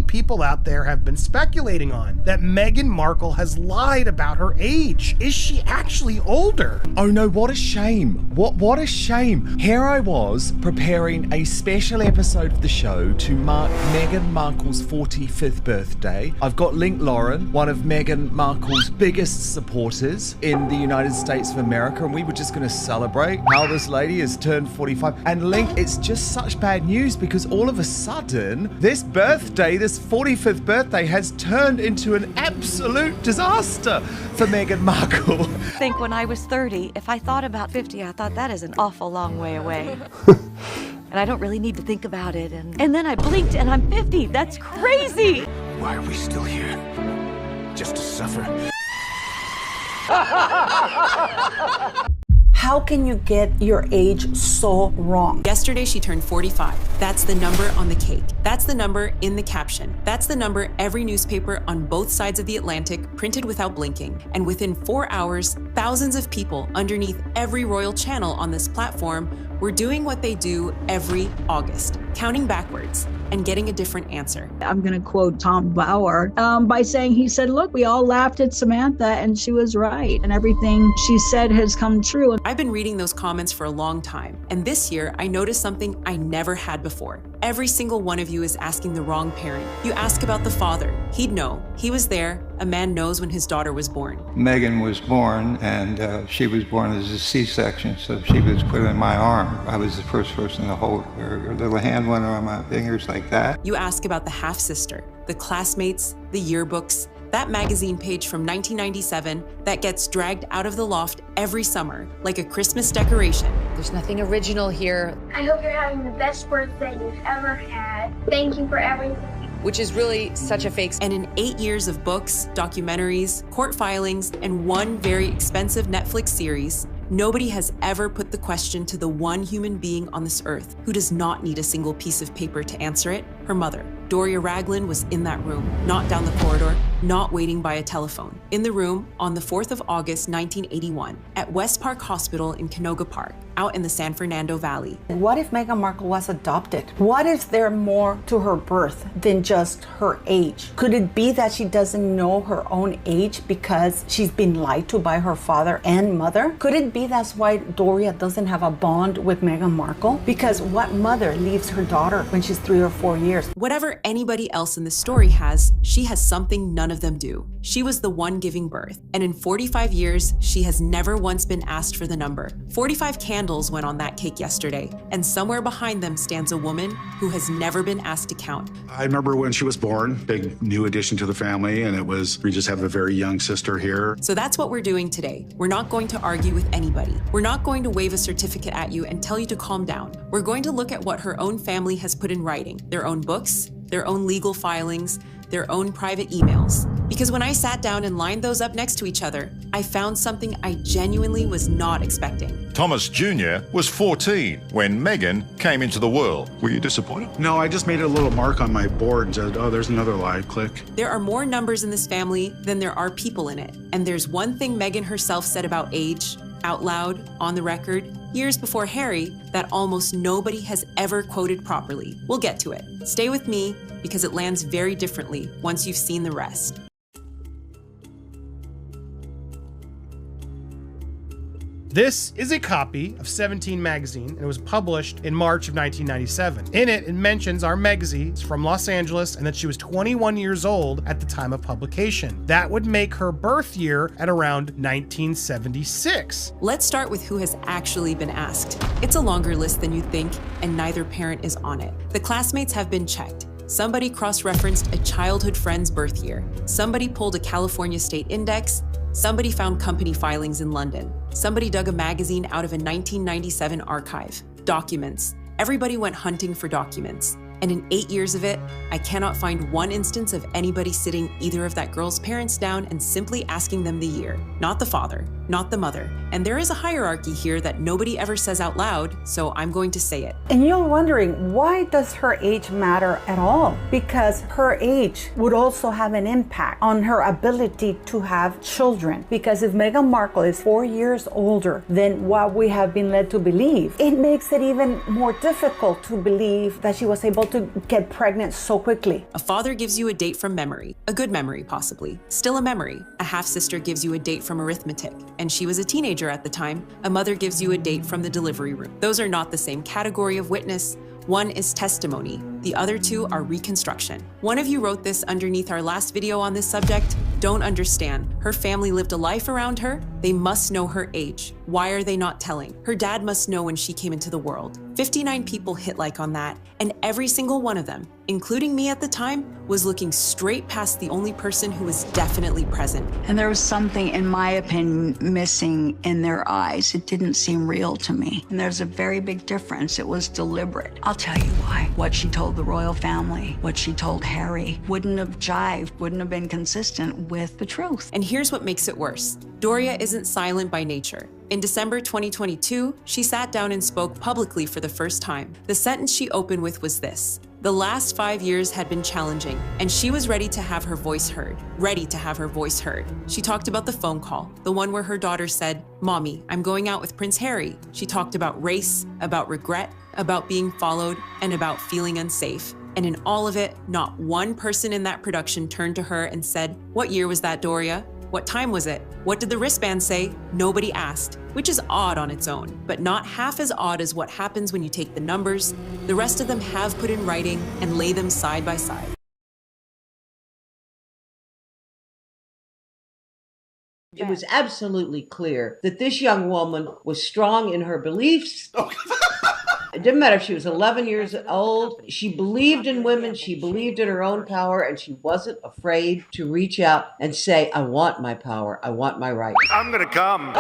many people out there have been speculating on, that Meghan Markle has lied about her age. Is she actually older? Oh no, what a shame. What a shame. Here I was preparing a special episode of the show to mark Meghan Markle's 45th birthday. I've got Link Lauren, one of Meghan Markle's biggest supporters in the United States of America, and we were just going to celebrate how this lady has turned 45. And Link, it's just such bad news because all of a sudden, this birthday, this 45th birthday, has turned into an absolute disaster for Meghan Markle. I think when I was 30, if I thought about 50, I thought that is an awful long way away. And I don't really need to think about it. And then I blinked and I'm 50. That's crazy. Why are we still here? Just to suffer? How can you get your age so wrong? Yesterday, she turned 45. That's the number on the cake. That's the number in the caption. That's the number every newspaper on both sides of the Atlantic printed without blinking. And within 4 hours, thousands of people underneath every royal channel on this platform were doing what they do every August, counting backwards and getting a different answer. I'm going to quote Tom Bauer by saying, he said, look, we all laughed at Samantha and she was right. And everything she said has come true. I've been reading those comments for a long time. And this year, I noticed something I never had before. Every single one of you is asking the wrong parent. You ask about the father. He'd know. He was there. A man knows when his daughter was born. Meghan was born, and she was born as a C-section, so she was put in my arm. I was the first person to hold her. Her little hand went on my fingers like that. You ask about the half-sister, the classmates, the yearbooks, that magazine page from 1997 that gets dragged out of the loft every summer like a Christmas decoration. There's nothing original here. I hope you're having the best birthday you've ever had. Thank you for everything. Which is really such a fake. And in 8 years of books, documentaries, court filings, and one very expensive Netflix series, nobody has ever put the question to the one human being on this earth who does not need a single piece of paper to answer it, her mother. Doria Ragland was in that room, not down the corridor, not waiting by a telephone. In the room on the 4th of August, 1981, at West Park Hospital in Canoga Park, out in the San Fernando Valley. What if Meghan Markle was adopted? What if there more to her birth than just her age? Could it be that she doesn't know her own age because she's been lied to by her father and mother? Could it be that's why Doria doesn't have a bond with Meghan Markle? Because what mother leaves her daughter when she's 3 or 4 years? Whatever anybody else in this story has, she has something none of them do. She was the one giving birth. And in 45 years, she has never once been asked for the number. 45 candles went on that cake yesterday. And somewhere behind them stands a woman who has never been asked to count. I remember when she was born, big new addition to the family, and we just have a very young sister here. So that's what we're doing today. We're not going to argue with anybody. We're not going to wave a certificate at you and tell you to calm down. We're going to look at what her own family has put in writing, their own books, their own legal filings, their own private emails. Because when I sat down and lined those up next to each other, I found something I genuinely was not expecting. Thomas Jr. was 14 when Meghan came into the world. Were you disappointed? No, I just made a little mark on my board and said, oh, there's another lie, click. There are more numbers in this family than there are people in it. And there's one thing Meghan herself said about age, out loud, on the record, years before Harry, that almost nobody has ever quoted properly. We'll get to it. Stay with me, because it lands very differently once you've seen the rest. This is a copy of 17 magazine, and it was published in March of 1997. In it, it mentions our Megzy is from Los Angeles and that she was 21 years old at the time of publication. That would make her birth year at around 1976. Let's start with who has actually been asked. It's a longer list than you'd think, and neither parent is on it. The classmates have been checked. Somebody cross-referenced a childhood friend's birth year. Somebody pulled a California state index. Somebody found company filings in London. Somebody dug a magazine out of a 1997 archive. Documents. Everybody went hunting for documents. And in 8 years of it, I cannot find one instance of anybody sitting either of that girl's parents down and simply asking them the year. Not the father, not the mother. And there is a hierarchy here that nobody ever says out loud, so I'm going to say it. And you're wondering, why does her age matter at all? Because her age would also have an impact on her ability to have children. Because if Meghan Markle is 4 years older than what we have been led to believe, it makes it even more difficult to believe that she was able to get pregnant so quickly. A father gives you a date from memory, a good memory possibly, still a memory. A half-sister gives you a date from arithmetic, and she was a teenager at the time. A mother gives you a date from the delivery room. Those are not the same category of witness. One is testimony, the other two are reconstruction. One of you wrote this underneath our last video on this subject. Don't understand. Her family lived a life around her. They must know her age. Why are they not telling? Her dad must know when she came into the world. 59 people hit like on that, and every single one of them, including me at the time, was looking straight past the only person who was definitely present. And there was something, in my opinion, missing in their eyes. It didn't seem real to me. And there's a very big difference. It was deliberate. I'll tell you why. What she told the royal family, what she told Harry, wouldn't have jived, wouldn't have been consistent with the truth. And here's what makes it worse. Doria isn't silent by nature. In December 2022, she sat down and spoke publicly for the first time. The sentence she opened with was this: the last 5 years had been challenging, and she was ready to have her voice heard. Ready to have her voice heard. She talked about the phone call, the one where her daughter said, "Mommy, I'm going out with Prince Harry." She talked about race, about regret, about being followed, and about feeling unsafe. And in all of it, not one person in that production turned to her and said, "What year was that, Doria? What time was it? What did the wristband say?" Nobody asked, which is odd on its own, but not half as odd as what happens when you take the numbers the rest of them have put in writing and lay them side by side. It was absolutely clear that this young woman was strong in her beliefs. It didn't matter if she was 11 years old. She believed in women. She believed in her own power, and she wasn't afraid to reach out and say, "I want my power. I want my right." I'm gonna come.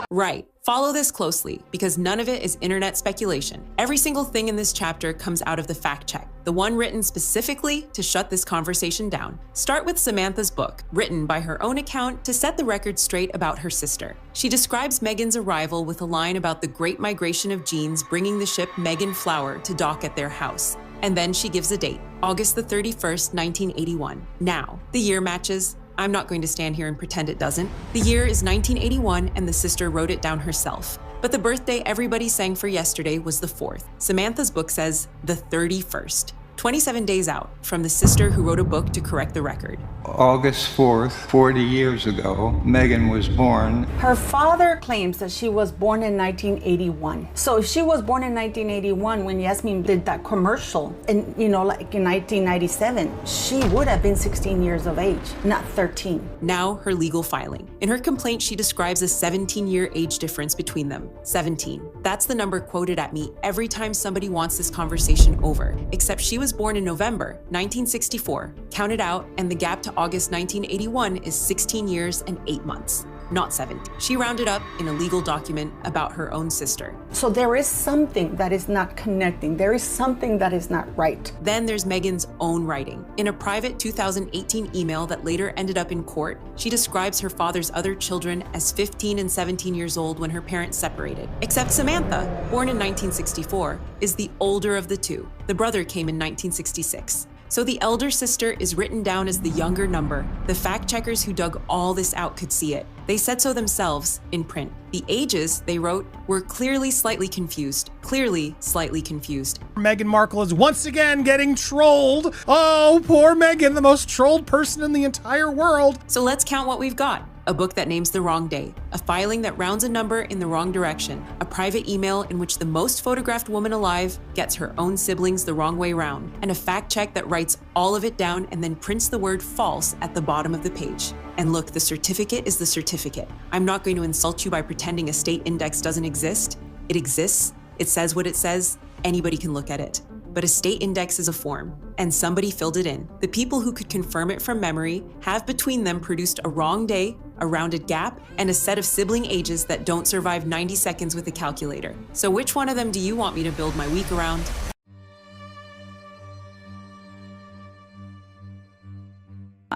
Right. Follow this closely, because none of it is internet speculation. Every single thing in this chapter comes out of the fact check, the one written specifically to shut this conversation down. Start with Samantha's book, written by her own account to set the record straight about her sister. She describes Meghan's arrival with a line about the great migration of genes bringing the ship Meghan Flower to dock at their house. And then she gives a date, August the 31st, 1981. Now, the year matches. I'm not going to stand here and pretend it doesn't. The year is 1981, and the sister wrote it down herself. But the birthday everybody sang for yesterday was the 4th. Samantha's book says the 31st. 27 days out from the sister who wrote a book to correct the record. August 4th, 40 years ago, Meghan was born. Her father claims that she was born in 1981. So if she was born in 1981 when Yasmin did that commercial, and like in 1997, she would have been 16 years of age, not 13. Now her legal filing. In her complaint, she describes a 17-year age difference between them. 17. That's the number quoted at me every time somebody wants this conversation over. Except she was born in November 1964. Count it out, and the gap to August 1981 is 16 years and 8 months, not 17. She rounded up in a legal document about her own sister. So there is something that is not connecting. There is something that is not right. Then there's Meghan's own writing. In a private 2018 email that later ended up in court, she describes her father's other children as 15 and 17 years old when her parents separated. Except Samantha, born in 1964, is the older of the two. The brother came in 1966. So the elder sister is written down as the younger number. The fact checkers who dug all this out could see it. They said so themselves in print. The ages, they wrote, were clearly slightly confused. Clearly slightly confused. Meghan Markle is once again getting trolled. Oh, poor Meghan, the most trolled person in the entire world. So let's count what we've got. A book that names the wrong day, a filing that rounds a number in the wrong direction, a private email in which the most photographed woman alive gets her own siblings the wrong way round, and a fact check that writes all of it down and then prints the word false at the bottom of the page. And look, the certificate is the certificate. I'm not going to insult you by pretending a state index doesn't exist. It exists. It says what it says. Anybody can look at it. But a state index is a form, and somebody filled it in. The people who could confirm it from memory have between them produced a wrong day, a rounded gap, and a set of sibling ages that don't survive 90 seconds with a calculator. So which one of them do you want me to build my week around?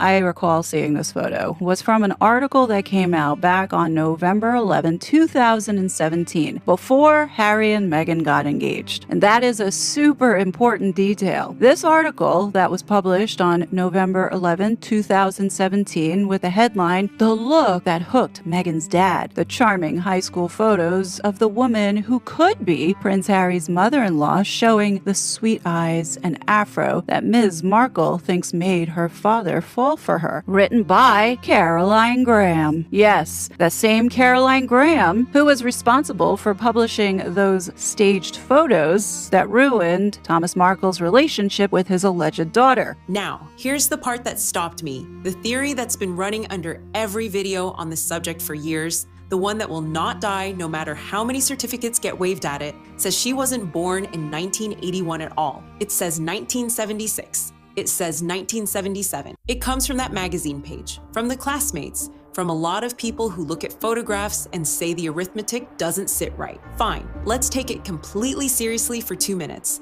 I recall seeing this photo, was from an article that came out back on November 11, 2017, before Harry and Meghan got engaged. And that is a super important detail. This article that was published on November 11, 2017, with the headline, "The Look That Hooked Meghan's Dad," the charming high school photos of the woman who could be Prince Harry's mother-in-law showing the sweet eyes and afro that Ms. Markle thinks made her father fall for her. Written by Caroline Graham. Yes, the same Caroline Graham who was responsible for publishing those staged photos that ruined Thomas Markle's relationship with his alleged daughter. Now, here's the part that stopped me. The theory that's been running under every video on this subject for years, the one that will not die no matter how many certificates get waved at it, says she wasn't born in 1981 at all. It says 1976. It says 1977. It comes from that magazine page, from the classmates, from a lot of people who look at photographs and say the arithmetic doesn't sit right. Fine, let's take it completely seriously for 2 minutes.